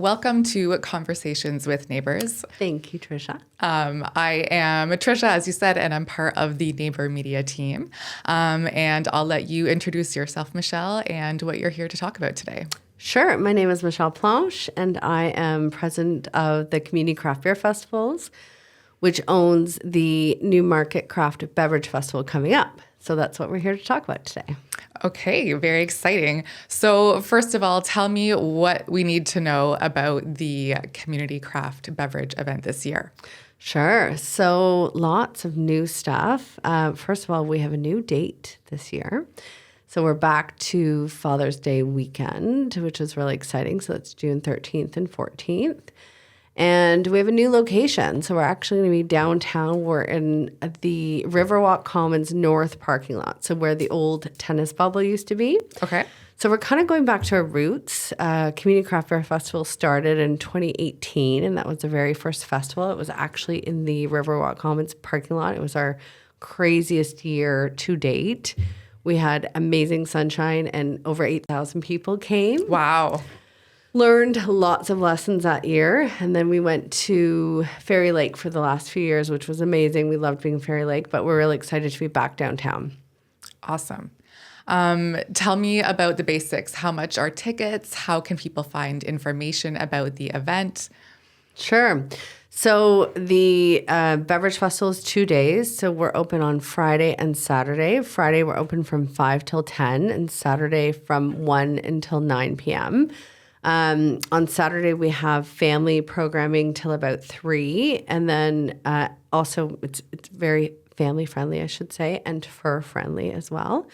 welcome to Conversations with Neighbours. Thank you, Trisha. I am Trisha, as you said, and I'm part of the Neighbour Media team. And I'll let you introduce yourself, Michelle, and what you're here to talk about today. Sure. My name is Michelle Planche, and I am president of the Community Craft Beer Festivals, which owns the Newmarket Craft Beverage Festival coming up. So that's what we're here to talk about today. Okay, very exciting. So first of all, tell me what we need to know about the Community Craft Beverage event this year. Sure. So lots of new stuff. First of all, we have a new date this year. So we're back to Father's Day weekend, which is really exciting. So that's June 13th and 14th. And we have a new location. So we're actually going to be downtown. We're in the Riverwalk Commons North parking lot. So where the old tennis bubble used to be. Okay. So we're kind of going back to our roots. Community Craft Beer Festival started in 2018, and that was the very first festival. It was actually in the Riverwalk Commons parking lot. It was our craziest year to date. We had amazing sunshine, and over 8,000 people came. Wow. Learned lots of lessons that year. And then we went to Fairy Lake for the last few years, which was amazing. We loved being Fairy Lake, but we're really excited to be back downtown. Awesome. Tell me about the basics. How much are tickets? How can people find information about the event? Sure. So the Beverage Festival is 2 days. So we're open on Friday and Saturday. Friday, we're open from 5 till 10, and Saturday from 1 until 9 p.m. On Saturday, we have family programming till about 3. And then also it's very family friendly, I should say, and fur friendly as well.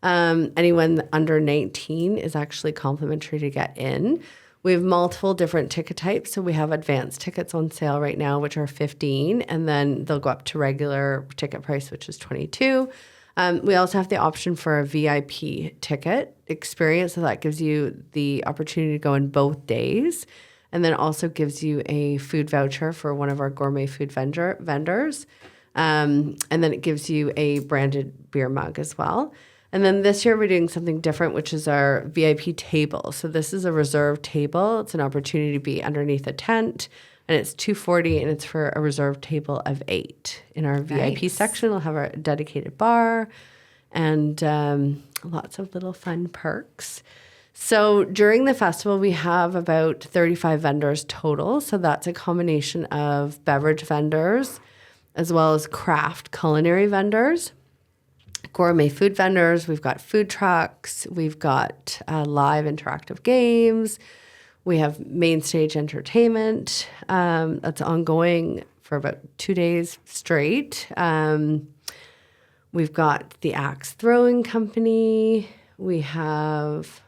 Anyone under 19 is actually complimentary to get in. We have multiple different ticket types. So we have advanced tickets on sale right now, which are $15, and then they'll go up to regular ticket price, which is $22. We also have the option for a VIP ticket experience. So that gives you the opportunity to go in both days, and then also gives you a food voucher for one of our gourmet food vendors. And then it gives you a branded beer mug as well. And then this year we're doing something different, which is our VIP table. So this is a reserved table. It's an opportunity to be underneath a tent, and it's $240, and it's for a reserved table of 8. In our VIP section, we'll have our dedicated bar and lots of little fun perks. So during the festival, we have about 35 vendors total. So that's a combination of beverage vendors as well as craft culinary vendors, gourmet food vendors. We've got food trucks. We've got live interactive games. We have main stage entertainment that's ongoing for about 2 days straight. We've got the axe throwing company. We have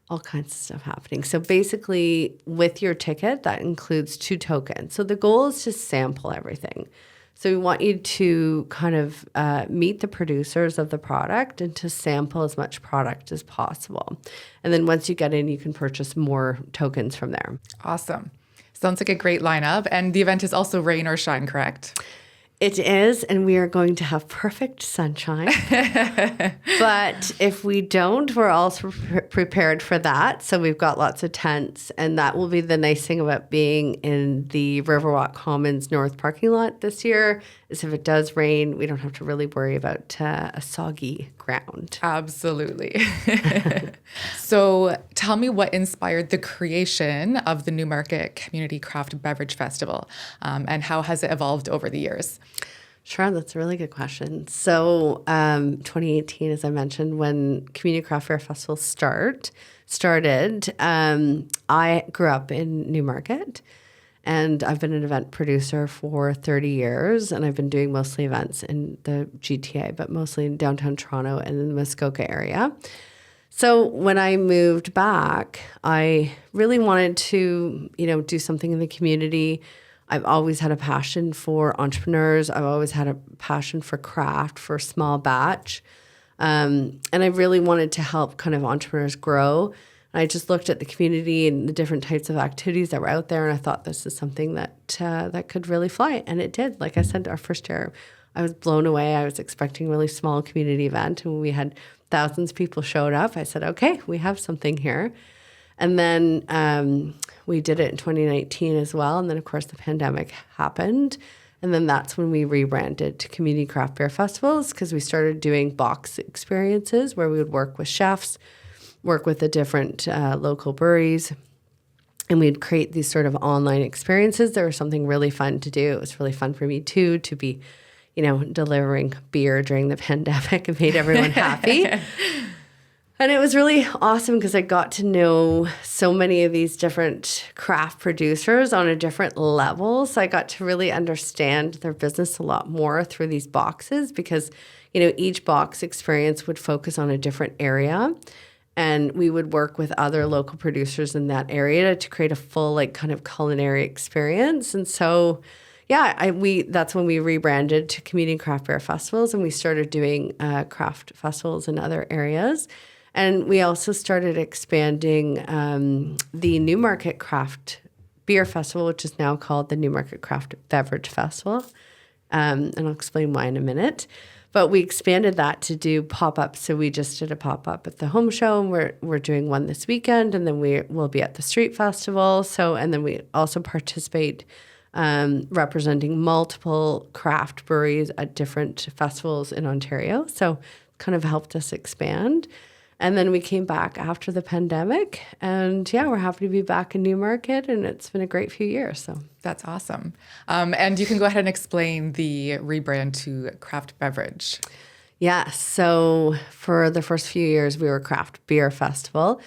all kinds of stuff happening. So basically, with your ticket, that includes 2 tokens. So the goal is to sample everything. So we want you to kind of meet the producers of the product and to sample as much product as possible. And then once you get in, you can purchase more tokens from there. Awesome. Sounds like a great lineup. And the event is also rain or shine, correct? It is, and we are going to have perfect sunshine. But if we don't, we're also prepared for that. So we've got lots of tents, and that will be the nice thing about being in the Riverwalk Commons North parking lot this year, is if it does rain, we don't have to really worry about a soggy ground. Absolutely. So tell me what inspired the creation of the Newmarket Community Craft Beverage Festival, and how has it evolved over the years? Sure, that's a really good question. So 2018, as I mentioned, when Community Craft Beer Festival started, I grew up in Newmarket, and I've been an event producer for 30 years, and I've been doing mostly events in the GTA, but mostly in downtown Toronto and in the Muskoka area. So when I moved back, I really wanted to, do something in the community. I've always had a passion for entrepreneurs. I've always had a passion for craft, for small batch. And I really wanted to help kind of entrepreneurs grow. And I just looked at the community and the different types of activities that were out there, and I thought this is something that could really fly. And it did. Like I said, our first year, I was blown away. I was expecting a really small community event, and when we had thousands of people showed up, I said, okay, we have something here. And then we did it in 2019 as well. And then, of course, the pandemic happened. And then that's when we rebranded to Community Craft Beer Festivals, because we started doing box experiences where we would work with chefs, work with the different local breweries, and we'd create these sort of online experiences. There was something really fun to do. It was really fun for me too, to be, delivering beer during the pandemic. It made everyone happy. And it was really awesome because I got to know so many of these different craft producers on a different level. So I got to really understand their business a lot more through these boxes because, each box experience would focus on a different area. And we would work with other local producers in that area to create a full, kind of culinary experience. And so, that's when we rebranded to Community Craft Beer Festivals, and we started doing craft festivals in other areas. And we also started expanding the Newmarket Craft Beer Festival, which is now called the Newmarket Craft Beverage Festival. And I'll explain why in a minute. But we expanded that to do pop-ups. So we just did a pop-up at the home show, and we're doing one this weekend, and then we will be at the street festival. And then we also participate representing multiple craft breweries at different festivals in Ontario. So kind of helped us expand. And then we came back after the pandemic, and we're happy to be back in Newmarket, and it's been a great few years. So that's awesome. And you can go ahead and explain the rebrand to Craft Beverage. Yeah. So for the first few years, we were Craft Beer Festival,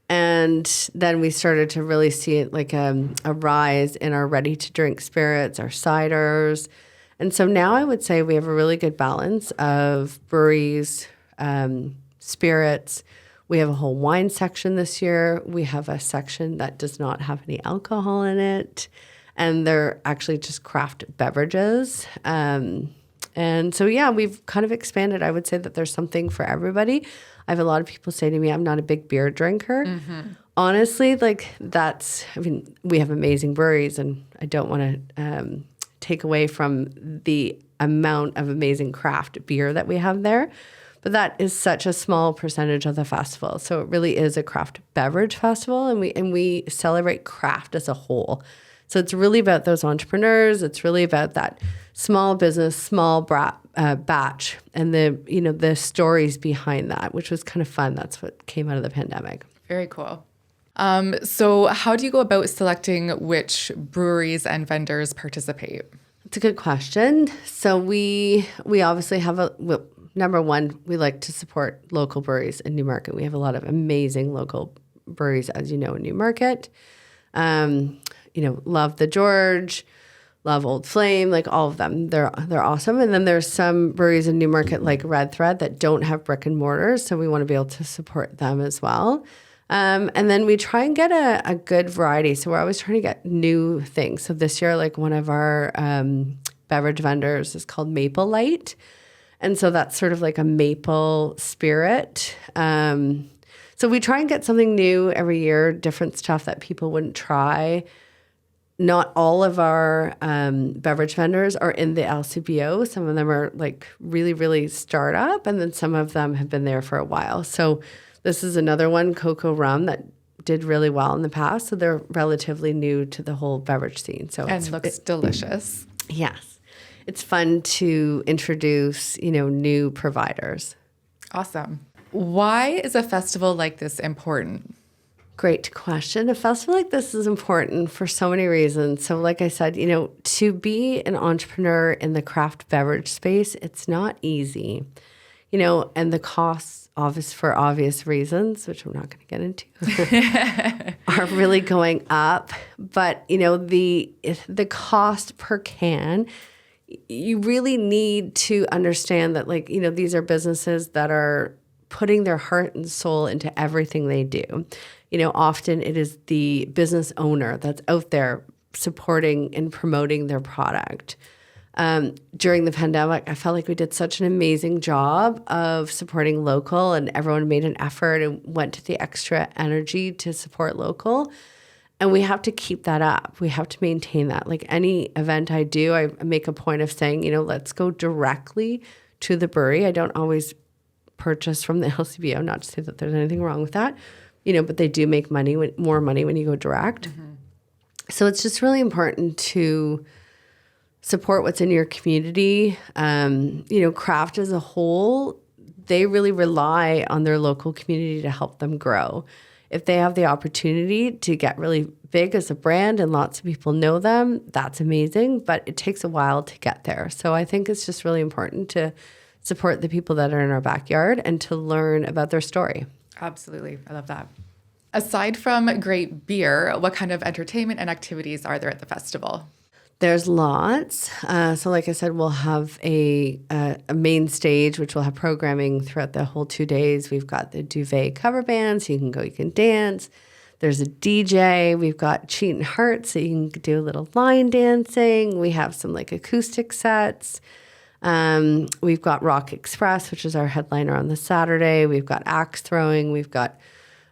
and then we started to really see like a rise in our ready-to-drink spirits, our ciders, and so now I would say we have a really good balance of breweries. Spirits. We have a whole wine section this year. We have a section that does not have any alcohol in it. And they're actually just craft beverages. And so, we've kind of expanded. I would say that there's something for everybody. I have a lot of people say to me, I'm not a big beer drinker. Mm-hmm. Honestly, we have amazing breweries, and I don't want to take away from the amount of amazing craft beer that we have there. But that is such a small percentage of the festival. So it really is a craft beverage festival, and we celebrate craft as a whole. So it's really about those entrepreneurs. It's really about that small business, small batch, and the stories behind that, which was kind of fun. That's what came out of the pandemic. Very cool. So how do you go about selecting which breweries and vendors participate? It's a good question. So we obviously have number one, we like to support local breweries in Newmarket. We have a lot of amazing local breweries, as you know, in Newmarket. Love the George, love Old Flame, all of them. They're awesome. And then there's some breweries in Newmarket like Red Thread that don't have brick and mortars, so we want to be able to support them as well. And then we try and get a good variety. So we're always trying to get new things. So this year, one of our beverage vendors is called Maple Light. And so that's sort of like a maple spirit. So we try and get something new every year, different stuff that people wouldn't try. Not all of our beverage vendors are in the LCBO. Some of them are really, really startup, and then some of them have been there for a while. So this is another one, Cocoa Rum, that did really well in the past. So they're relatively new to the whole beverage scene. So and looks delicious. Yes. It's fun to introduce, new providers. Awesome. Why is a festival like this important? Great question. A festival like this is important for so many reasons. So like I said, to be an entrepreneur in the craft beverage space, it's not easy, and the costs, for obvious reasons, which I'm not going to get into, are really going up. But, the cost per can, you really need to understand that, these are businesses that are putting their heart and soul into everything they do. Often it is the business owner that's out there supporting and promoting their product. During the pandemic, I felt like we did such an amazing job of supporting local, and everyone made an effort and went to the extra energy to support local. And we have to keep that up. We have to maintain that. Any event I do, I make a point of saying, let's go directly to the brewery. I don't always purchase from the LCBO, not to say that there's anything wrong with that, but they do make more money when you go direct. So it's just really important to support what's in your community. Craft as a whole, they really rely on their local community to help them grow. If they have the opportunity to get really big as a brand and lots of people know them, that's amazing, but it takes a while to get there. So I think it's just really important to support the people that are in our backyard and to learn about their story. Absolutely. I love that. Aside from great beer, what kind of entertainment and activities are there at the festival? There's lots. So like I said, we'll have a main stage, which will have programming throughout the whole 2 days. We've got the duvet cover band, so you can dance. There's a DJ. We've got Cheat and Heart, so you can do a little line dancing. We have some like acoustic sets. We've got Rock Express, which is our headliner on the Saturday. We've got axe throwing. We've got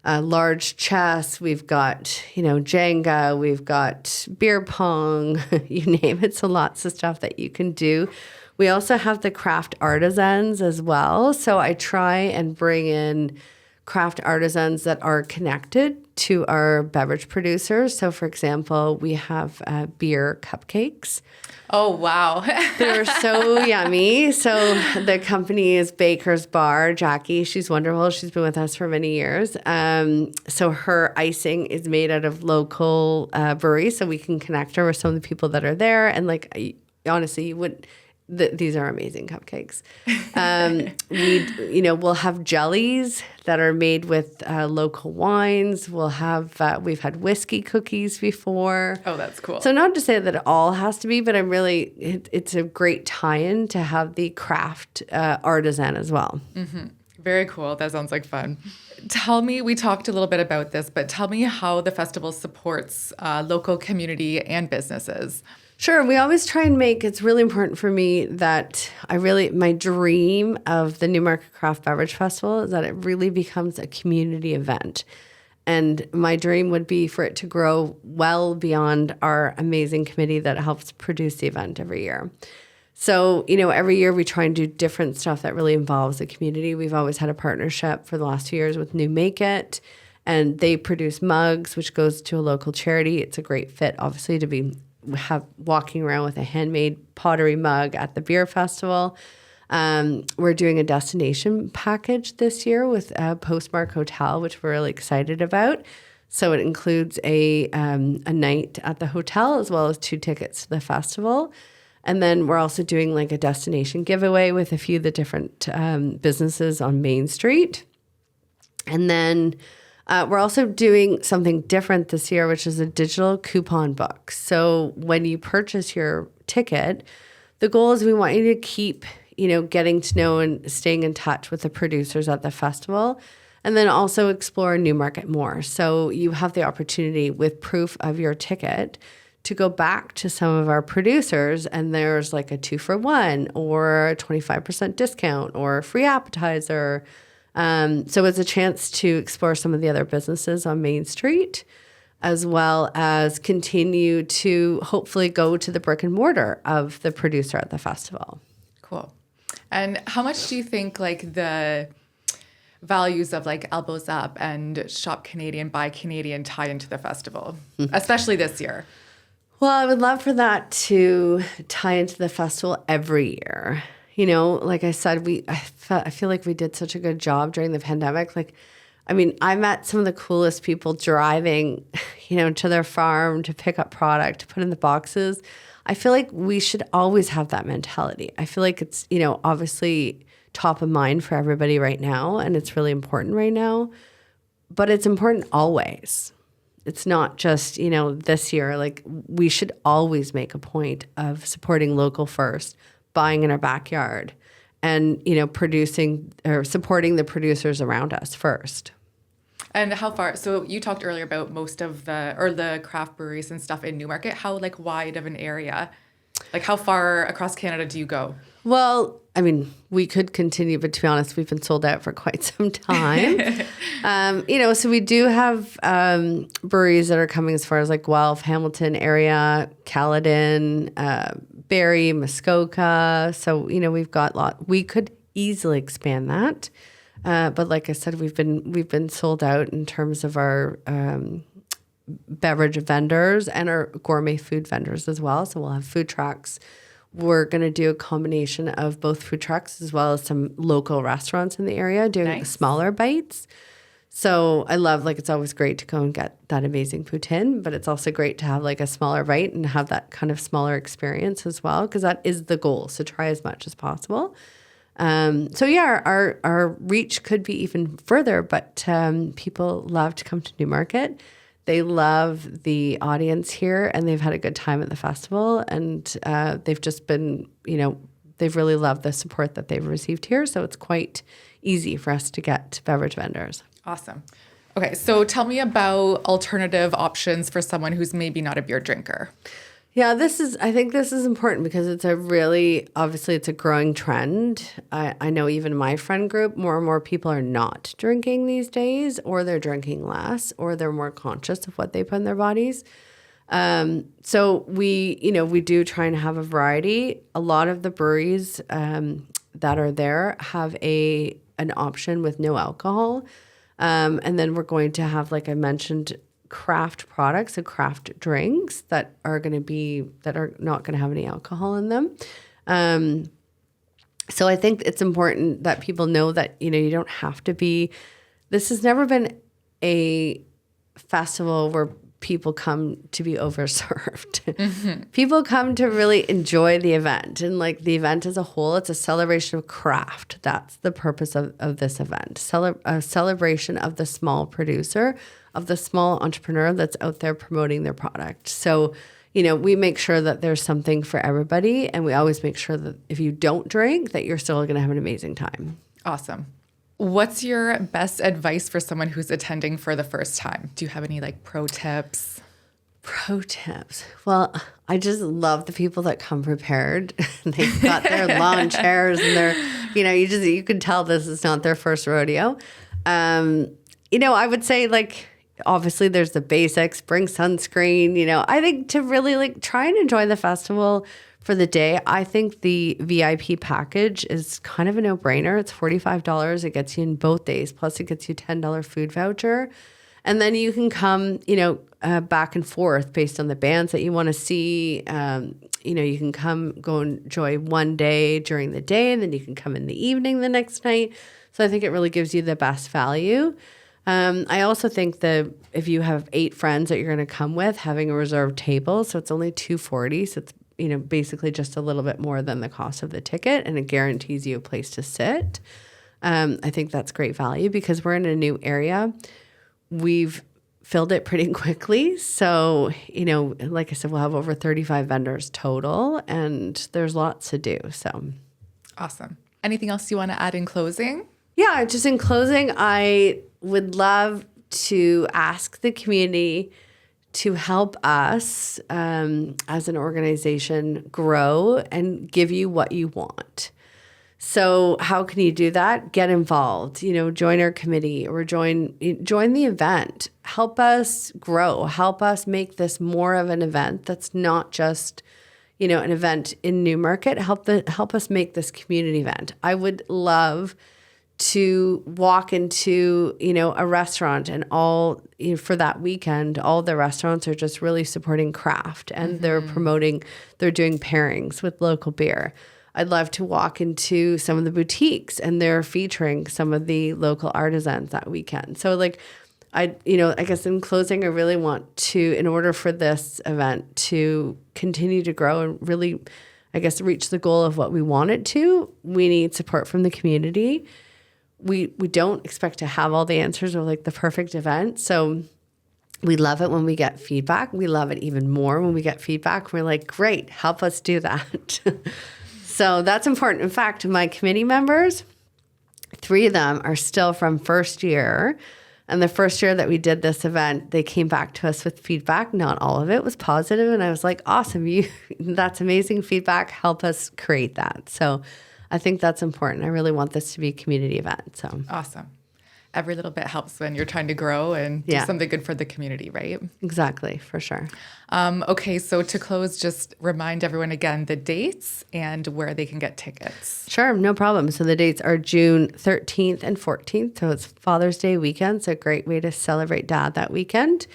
large chess, we've got, Jenga, we've got beer pong, you name it. So lots of stuff that you can do. We also have the craft artisans as well. So I try and bring in craft artisans that are connected to our beverage producers. So for example, we have beer cupcakes. Oh, wow. They're so yummy. So the company is Baker's Bar. Jackie, she's wonderful. She's been with us for many years. So her icing is made out of local breweries, so we can connect her with some of the people that are there. And honestly, you wouldn't. These are amazing cupcakes. We'll have jellies that are made with local wines. We'll have, we've had whiskey cookies before. Oh, that's cool. So not to say that it all has to be, but it's a great tie-in to have the craft artisan as well. Mm-hmm. Very cool. That sounds like fun. Tell me, we talked a little bit about this, but tell me how the festival supports local community and businesses. Sure. We always try and it's really important for me that my dream of the Newmarket Craft Beverage Festival is that it really becomes a community event. And my dream would be for it to grow well beyond our amazing committee that helps produce the event every year. So, every year we try and do different stuff that really involves the community. We've always had a partnership for the last 2 years with Newmarket, and they produce mugs, which goes to a local charity. It's a great fit, obviously, to have walking around with a handmade pottery mug at the beer festival. We're doing a destination package this year with Postmark Hotel, which we're really excited about. So it includes a night at the hotel as well as 2 tickets to the festival. And then we're also doing like a destination giveaway with a few of the different businesses on Main Street. And then we're also doing something different this year, which is a digital coupon book. So when you purchase your ticket, the goal is we want you to keep, getting to know and staying in touch with the producers at the festival, and then also explore Newmarket more. So you have the opportunity with proof of your ticket to go back to some of our producers, and there's like a 2-for-1 or a 25% discount or a free appetizer. So it's a chance to explore some of the other businesses on Main Street, as well as continue to hopefully go to the brick and mortar of the producer at the festival. Cool. And how much do you think the values of Elbows Up and Shop Canadian, Buy Canadian tie into the festival, especially this year? Well, I would love for that to tie into the festival every year. Like I said, I feel like we did such a good job during the pandemic. I met some of the coolest people driving, to their farm to pick up product, to put in the boxes. I feel like we should always have that mentality. I feel like it's, obviously top of mind for everybody right now, and it's really important right now, but it's important always. It's not just, this year. We should always make a point of supporting local first, buying in our backyard, and producing or supporting the producers around us first. And how far? So you talked earlier about most of the craft breweries and stuff in Newmarket. How wide of an area? How far across Canada do you go? Well, we could continue, but to be honest, we've been sold out for quite some time. So we do have breweries that are coming as far as Guelph, Hamilton area, Caledon, Barrie, Muskoka. So, we've got we could easily expand that. But like I said, we've been sold out in terms of our beverage vendors and our gourmet food vendors as well. So we'll have food trucks. We're going to do a combination of both food trucks as well as some local restaurants in the area doing smaller bites. So I love, like, it's always great to go and get that amazing poutine, but it's also great to have like a smaller bite and have that kind of smaller experience as well, because that is the goal. So try as much as possible. So yeah, our reach could be even further, but people love to come to Newmarket. They love the audience here, and they've had a good time at the festival, and they've just been, they've really loved the support that they've received here. So it's quite easy for us to get beverage vendors. Awesome. Okay, so tell me about alternative options for someone who's maybe not a beer drinker. Yeah, I think this is important because it's obviously it's a growing trend. I know even in my friend group, more and more people are not drinking these days, or they're drinking less, or they're more conscious of what they put in their bodies. So we do try and have a variety. A lot of the breweries that are there have an option with no alcohol. And then we're going to have, like I mentioned, craft products and craft drinks that are not going to have any alcohol in them. So I think it's important that people know that, you don't have to be, this has never been a festival where people come to be overserved. Mm-hmm. People come to really enjoy the event, and like the event as a whole, it's a celebration of craft. That's the purpose of this event. A celebration of the small producer, of the small entrepreneur that's out there promoting their product. So, we make sure that there's something for everybody, and we always make sure that if you don't drink, that you're still going to have an amazing time. Awesome. What's your best advice for someone who's attending for the first time? Do you have any pro tips? Pro tips. Well, I just love the people that come prepared. They've got their lawn chairs and their, you can tell this is not their first rodeo. I would say obviously there's the basics, bring sunscreen, I think to really try and enjoy the festival for the day. I think the VIP package is kind of a no-brainer. It's $45. It gets you in both days. Plus it gets you $10 food voucher. And then you can come, back and forth based on the bands that you want to see. You can go enjoy one day during the day, and then you can come in the evening the next night. So I think it really gives you the best value. I also think that if you have 8 friends that you're going to come with, having a reserved table, so it's only $240, so it's basically just a little bit more than the cost of the ticket, and it guarantees you a place to sit. I think that's great value because we're in a new area. We've filled it pretty quickly. So, like I said, we'll have over 35 vendors total, and there's lots to do. So awesome. Anything else you want to add in closing? Yeah, just in closing, I would love to ask the community to help us as an organization grow and give you what you want. So how can you do that? Get involved, join our committee or join the event. Help us grow. Help us make this more of an event that's not just, an event in Newmarket. Help us make this community event. I would love to walk into, a restaurant and for that weekend, all the restaurants are just really supporting craft and they're doing pairings with local beer. I'd love to walk into some of the boutiques and they're featuring some of the local artisans that weekend. So I guess in closing, I really want to, in order for this event to continue to grow and really, I guess, reach the goal of what we want it to, we need support from the community. We don't expect to have all the answers or the perfect event. So we love it when we get feedback. We love it even more when we get feedback. We're like, great, help us do that. So that's important. In fact, my committee members, 3 of them are still from first year. And the first year that we did this event, they came back to us with feedback. Not all of it was positive. And I was like, awesome, that's amazing feedback. Help us create that. So I think that's important. I really want this to be a community event. So awesome. every little bit helps when you're trying to grow and do Yeah. something good for the community, right? Exactly, for sure. Okay, so to close, just remind everyone again the dates and where they can get tickets. Sure, no problem. So the dates are June 13th and 14th. So it's Father's Day weekend. So a great way to celebrate Dad that weekend.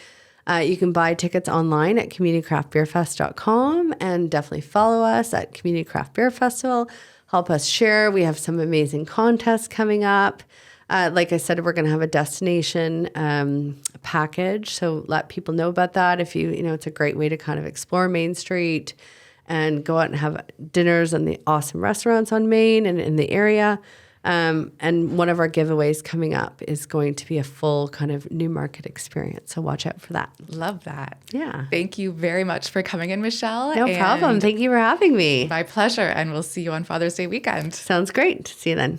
You can buy tickets online at communitycraftbeerfest.com and definitely follow us at Community Craft Beer Festival. Help us share. We have some amazing contests coming up. Like I said, we're going to have a destination package. So let people know about that. If it's a great way to kind of explore Main Street and go out and have dinners in the awesome restaurants on Main and in the area. And one of our giveaways coming up is going to be a full kind of Newmarket experience. So watch out for that. Love that. Yeah. Thank you very much for coming in, Michelle. No problem. Thank you for having me. My pleasure. And we'll see you on Father's Day weekend. Sounds great. See you then.